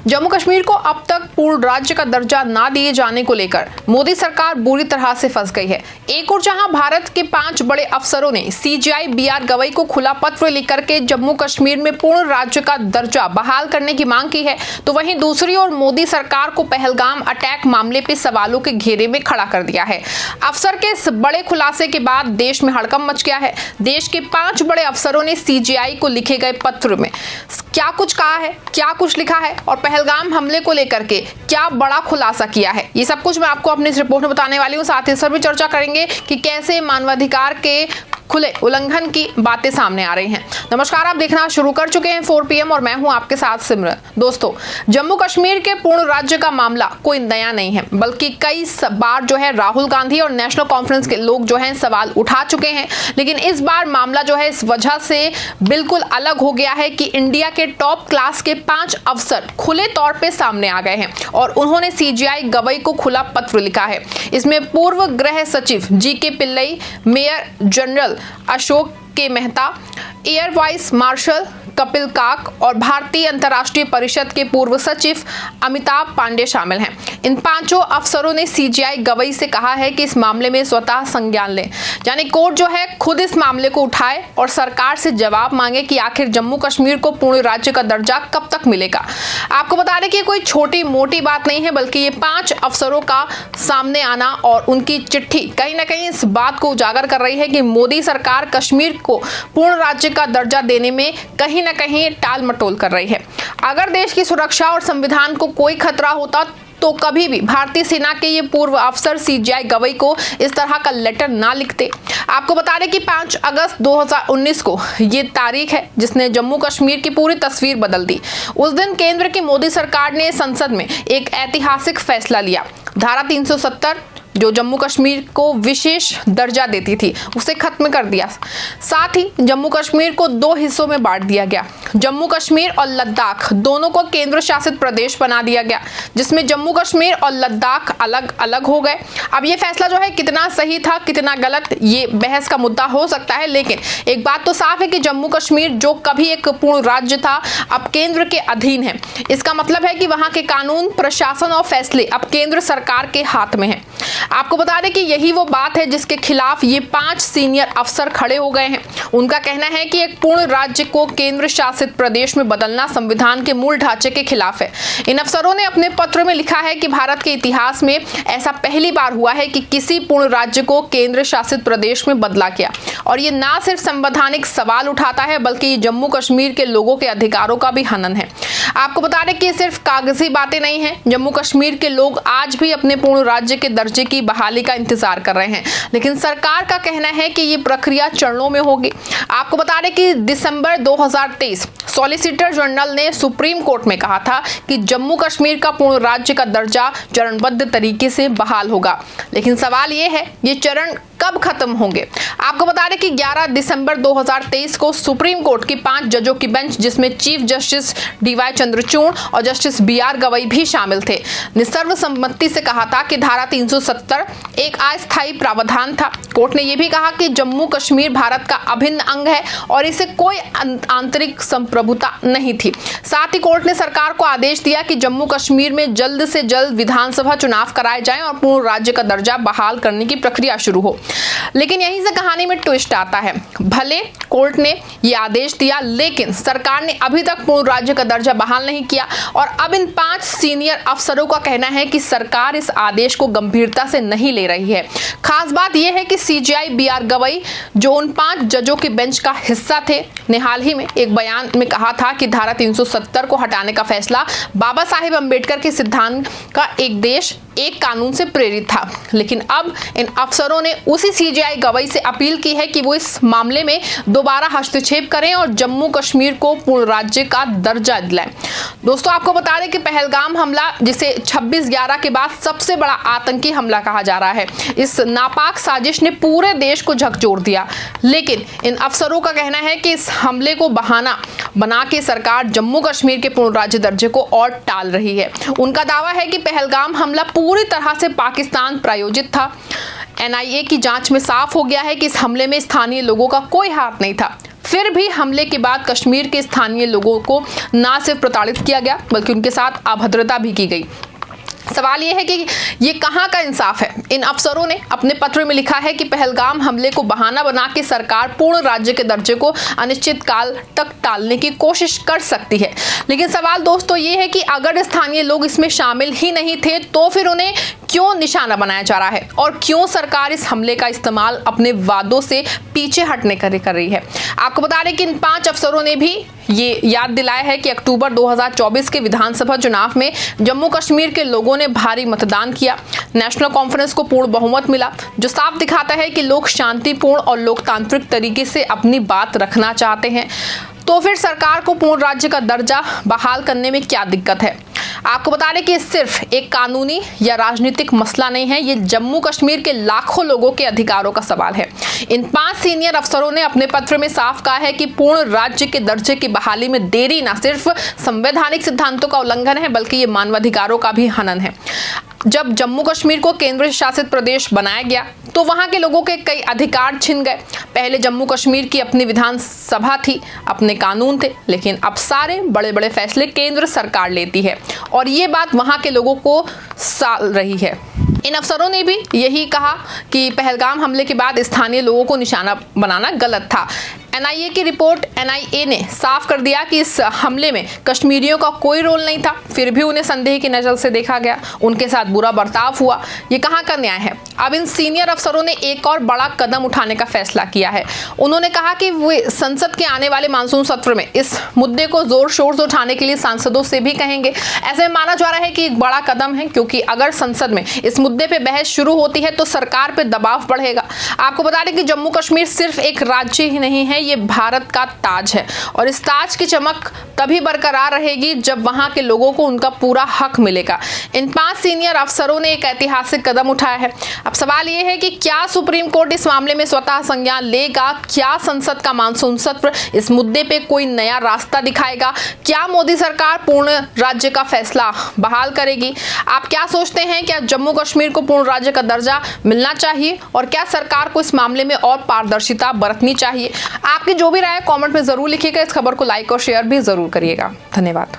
जम्मू कश्मीर को अब तक पूर्ण राज्य का दर्जा ना दिए जाने को लेकर मोदी सरकार बुरी तरह से फंस गई है। एक और जहां भारत के 5 बड़े अफसरों ने सीजीआई बीआर गवई को खुला पत्र लिखकर के जम्मू कश्मीर में पूर्ण राज्य का दर्जा बहाल करने की मांग की है, तो वहीं दूसरी ओर मोदी सरकार को पहलगाम अटैक मामले पे सवालों के घेरे में खड़ा कर दिया है। अफसर के इस बड़े खुलासे के बाद देश में हड़कंप मच गया है। देश के 5 बड़े अफसरों ने सीजीआई को लिखे गए पत्र में क्या कुछ कहा है, क्या कुछ लिखा है और पहलगाम हमले को लेकर के क्या बड़ा खुलासा किया है, ये सब कुछ मैं आपको अपनी इस रिपोर्ट में बताने वाली हूँ। साथ ही इस पर भी चर्चा करेंगे कि कैसे मानवाधिकार के खुले उल्लंघन की बातें सामने आ रही हैं। नमस्कार, आप देखना शुरू कर चुके हैं 4 PM और मैं हूं आपके साथ सिमरन। दोस्तों, जम्मू कश्मीर के पूर्ण राज्य का मामला कोई नया नहीं है, बल्कि कई बार जो है राहुल गांधी और नेशनल कॉन्फ्रेंस के लोग जो हैं सवाल उठा चुके हैं। लेकिन इस बार मामला जो है इस वजह से बिल्कुल अलग हो गया है कि इंडिया के टॉप क्लास के 5 अफसर खुले तौर पर सामने आ गए हैं और उन्होंने सीजीआई गवई को खुला पत्र लिखा है। इसमें पूर्व गृह सचिव G K. Pillai, major general Ashok K Mehta, air vice marshal Kapil Kak और भारतीय अंतर्राष्ट्रीय परिषद के पूर्व सचिव अमिताभ पांडे शामिल हैं। इन 5 अफसरों ने सीजीआई गवई से कहा है कि इस मामले में स्वतः संज्ञान लें, यानी कोर्ट जो है खुद इस मामले को उठाए और सरकार से जवाब मांगे कि आखिर जम्मू कश्मीर को पूर्ण राज्य का दर्जा कब तक मिलेगा। आपको बता दें कि कोई छोटी मोटी बात नहीं है, बल्कि ये 5 अफसरों का सामने आना और उनकी चिट्ठी कहीं ना कहीं इस बात को उजागर कर रही है कि मोदी सरकार कश्मीर को पूर्ण राज्य का दर्जा देने में कहीं ना कहीं टाल मटोल कर रही है। अगर देश की सुरक्षा और संविधान को कोई खतरा होता तो कभी भी भारतीय सेना के ये पूर्व अफसर सीजीआई गवई को इस तरह का लेटर ना लिखते। आपको बता दें कि 5 अगस्त 2019 को ये तारीख है जिसने जम्मू कश्मीर की पूरी तस्वीर बदल दी। उस दिन केंद्र की मोदी सरकार ने संसद में एक ऐतिहासिक फैसला लिया। धारा 370 जो जम्मू कश्मीर को विशेष दर्जा देती थी उसे खत्म कर दिया। साथ ही जम्मू कश्मीर को 2 हिस्सों में बांट दिया गया। जम्मू कश्मीर और लद्दाख दोनों को केंद्र शासित प्रदेश बना दिया गया, जिसमें जम्मू कश्मीर और लद्दाख अलग अलग हो गए। अब ये फैसला जो है कितना सही था कितना गलत, ये बहस का मुद्दा हो सकता है, लेकिन एक बात तो साफ है कि जम्मू कश्मीर जो कभी एक पूर्ण राज्य था अब केंद्र के अधीन है। इसका मतलब है कि वहां के कानून, प्रशासन और फैसले अब केंद्र सरकार के हाथ में है। आपको बता दें कि यही वो बात है जिसके खिलाफ ये 5 सीनियर अफसर खड़े हो गए हैं। उनका कहना है कि एक पूर्ण राज्य को केंद्र शासित प्रदेश में बदलना संविधान के मूल ढांचे के खिलाफ है। इन अफसरों ने अपने पत्र में लिखा है कि भारत के इतिहास में ऐसा पहली बार हुआ है कि किसी पूर्ण राज्य को केंद्र शासित प्रदेश में बदला गया और ये ना सिर्फ संवैधानिक सवाल उठाता है बल्कि ये जम्मू कश्मीर के लोगों के अधिकारों का भी हनन है। आपको बता दें कि सिर्फ कागजी बातें नहीं है, जम्मू कश्मीर के लोग आज भी अपने पूर्ण राज्य के दर्जे की बहाली का इंतजार कर रहे हैं, लेकिन सरकार का कहना है कि ये प्रक्रिया चरणों में होगी। आपको बता दें कि दिसंबर 2023 सॉलिसिटर जनरल ने सुप्रीम कोर्ट में कहा था कि जम्मू कश्मीर का पूर्ण राज्य का दर्जा चरणबद्ध तरीके से बहाल होगा, लेकिन सवाल ये है ये चरण कब खत्म होंगे। आपको बता दें कि 11 दिसंबर 2023 को सुप्रीम कोर्ट की 5 जजों की बेंच, जिसमें चीफ जस्टिस DY चंद्रचूड़ और जस्टिस BR गवई भी शामिल थे, ने सर्वसम्मति से कहा था कि धारा 370 एक अस्थायी प्रावधान था। कोर्ट ने यह भी कहा कि जम्मू कश्मीर भारत का अभिन्न अंग है और इसे कोई आंतरिक संप्रभुता नहीं थी। साथ ही कोर्ट ने सरकार को आदेश दिया कि जम्मू कश्मीर में जल्द से जल्द विधानसभा चुनाव कराए जाएं और पूर्ण राज्य का दर्जा बहाल करने की प्रक्रिया शुरू हो। लेकिन यहीं से कहानी में ट्विस्ट आता है। भले कोर्ट ने यह आदेश दिया, लेकिन सरकार ने अभी तक पूर्ण राज्य का दर्जा बहाल नहीं किया और अब इन 5 सीनियर अफसरों का कहना है कि सरकार इस आदेश को गंभीरता से नहीं ले रही है। खास बात यह है कि सीजीआई BR गवई जो उन 5 जजों के बेंच का हिस्सा थे, ने हाल ही में एक बयान में कहा था कि धारा 370 को हटाने का फैसला बाबा साहेब अम्बेडकर के सिद्धांत का एक देश एक कानून से प्रेरित था। लेकिन अब इन अफसरों ने उसी सीजीआई गवई से अपील की है कि वो इस मामले में दोबारा हस्तक्षेप करें और जम्मू कश्मीर को पूर्ण राज्य का दर्जा दिलाएं। दोस्तों, आपको बता दें कि पहलगाम हमला, जिसे 26/11 के बाद सबसे बड़ा आतंकी हमला कहा जा रहा है, इस नापाक साजिश ने पूरे देश को झकझोर दिया। लेकिन इन अफसरों का कहना है कि इस हमले को बहाना बना के सरकार जम्मू कश्मीर के पूर्ण राज्य दर्जे को और टाल रही है। उनका दावा है कि पहलगाम हमला पूरी तरह से पाकिस्तान प्रायोजित था। NIA की जांच में साफ हो गया है कि इस हमले में स्थानीय लोगों का कोई हाथ नहीं था। फिर भी हमले के बाद कश्मीर के स्थानीय लोगों को न सिर्फ प्रताड़ित किया गया बल्कि उनके साथ अभद्रता भी की गई। सवाल यह है कि ये कहां का इंसाफ है। इन अफसरों ने अपने पत्र में लिखा है कि पहलगाम हमले को बहाना बना के सरकार पूर्ण राज्य के दर्जे को अनिश्चित काल तक टालने की कोशिश कर सकती है। लेकिन सवाल दोस्तों ये है कि अगर स्थानीय लोग इसमें शामिल ही नहीं थे तो फिर उन्हें क्यों निशाना बनाया जा रहा है और क्यों सरकार इस हमले का इस्तेमाल अपने वादों से पीछे हटने कर रही है। आपको बता दें कि इन 5 अफसरों ने भी ये याद दिलाया है कि अक्टूबर 2024 के विधानसभा चुनाव में जम्मू कश्मीर के लोगों ने भारी मतदान किया। नेशनल कॉन्फ्रेंस को पूर्ण बहुमत मिला, जो साफ दिखाता है कि लोग शांतिपूर्ण और लोकतांत्रिक तरीके से अपनी बात रखना चाहते हैं। तो फिर सरकार को पूर्ण राज्य का दर्जा बहाल करने में क्या दिक्कत है। आपको बता दें कि सिर्फ एक कानूनी या राजनीतिक मसला नहीं है, ये जम्मू कश्मीर के लाखों लोगों के अधिकारों का सवाल है। इन 5 सीनियर अफसरों ने अपने पत्र में साफ कहा है कि पूर्ण राज्य के दर्जे की बहाली में देरी न सिर्फ संवैधानिक सिद्धांतों का उल्लंघन है बल्कि ये मानवाधिकारों का भी हनन है। जब जम्मू कश्मीर को केंद्र शासित प्रदेश बनाया गया तो वहां के लोगों के कई अधिकार छिन गए। पहले जम्मू कश्मीर की अपनी विधानसभा थी, अपने कानून थे, लेकिन अब सारे बड़े बड़े फैसले केंद्र सरकार लेती है और ये बात वहां के लोगों को साल रही है। इन अफसरों ने भी यही कहा कि पहलगाम हमले के बाद स्थानीय लोगों को निशाना बनाना गलत था। एनआईए की रिपोर्ट एनआईए ने साफ कर दिया कि इस हमले में कश्मीरियों का कोई रोल नहीं था, फिर भी उन्हें संदेह की नजर से देखा गया, उनके साथ बुरा बर्ताव हुआ। ये कहां का न्याय है। अब इन सीनियर अफसरों ने एक और बड़ा कदम उठाने का फैसला किया है। उन्होंने कहा कि वे संसद के आने वाले मानसून सत्र में इस मुद्दे को जोर शोर से उठाने के लिए सांसदों से भी कहेंगे। ऐसे माना जा रहा है कि एक बड़ा कदम है, क्योंकि अगर संसद में इस मुद्दे पे बहस शुरू होती है तो सरकार पे दबाव बढ़ेगा। आपको बता दें कि जम्मू कश्मीर सिर्फ एक राज्य ही नहीं है, ये भारत का ताज है और इस ताज की चमक तभी बरकरार रहेगी जब वहां के लोगों को उनका पूरा हक मिलेगा। इन 5 सीनियर अफसरों ने एक ऐतिहासिक कदम उठाया है। अब सवाल यह है कि क्या सुप्रीम कोर्ट इस मामले में स्वतः संज्ञान लेगा, क्या संसद का मानसून सत्र इस मुद्दे पे कोई नया रास्ता दिखाएगा, क्या मोदी सरकार पूर्ण राज्य का फैसला बहाल करेगी। आप क्या सोचते हैं, क्या जम्मू कश्मीर को पूर्ण राज्य का दर्जा मिलना चाहिए और क्या सरकार को इस मामले में और पारदर्शिता बरतनी चाहिए। आपकी जो भी राय है कमेंट में जरूर लिखिएगा। इस खबर को लाइक और शेयर भी जरूर करिएगा। धन्यवाद।